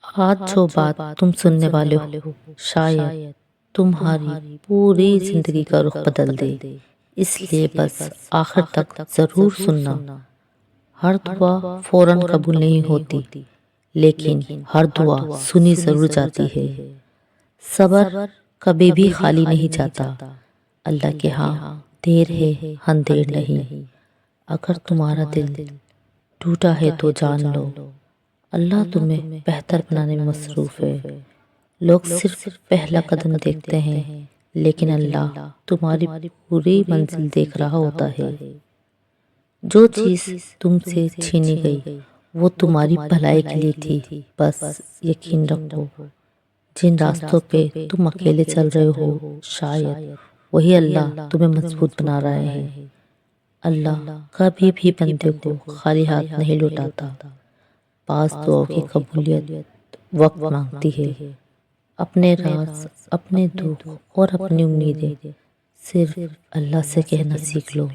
آج جو بات تم سننے والے ہو شاید تمہاری پوری زندگی کا رخ بدل دے، اس لیے بس آخر تک ضرور سننا۔ ہر دعا فوراً قبول نہیں ہوتی، لیکن ہر دعا سنی ضرور جاتی ہے۔ صبر کبھی بھی خالی نہیں جاتا، اللہ کے ہاں دیر ہے اندھیر نہیں۔ اگر تمہارا دل ٹوٹا ہے تو جان لو، اللہ تمہیں بہتر بنانے میں مصروف ہے۔ لوگ صرف پہلا قدم دیکھتے ہیں، لیکن اللہ تمہاری پوری منزل دیکھ رہا ہوتا ہے۔ جو چیز تم سے چھینی گئی وہ تمہاری بھلائی کے لیے تھی، بس یقین رکھو جن راستوں پہ تم اکیلے چل رہے ہو شاید وہی اللہ تمہیں مضبوط بنا رہے ہیں۔ اللہ کبھی بھی بندے کو خالی ہاتھ نہیں لوٹاتا۔ بعض دعاؤں کی قبولیت وقت مانگتی ہے۔ اپنے راز، اپنے دکھ اور اپنی امیدیں صرف اللہ سے کہنا سیکھ لو،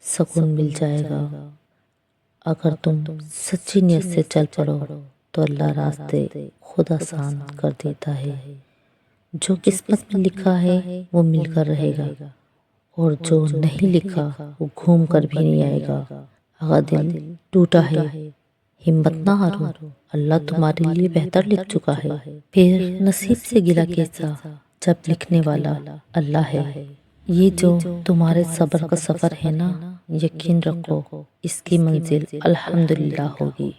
سکون مل جائے گا۔ اگر تم سچی نیت سے چل پڑو تو اللہ راستے خود آسان کر دیتا ہے۔ جو قسمت میں لکھا ہے وہ مل کر رہے گا، اور جو نہیں لکھا وہ گھوم کر بھی نہیں آئے گا۔ اگر دل ٹوٹا ہے ہمت نہ ہارو، اللہ تمہارے لیے بہتر لکھ چکا ہے۔ پھر نصیب سے گلہ کیسا جب لکھنے والا اللہ ہے۔ یہ جو تمہارے صبر کا سفر ہے نا، یقین رکھو اس کی منزل الحمدللہ ہوگی۔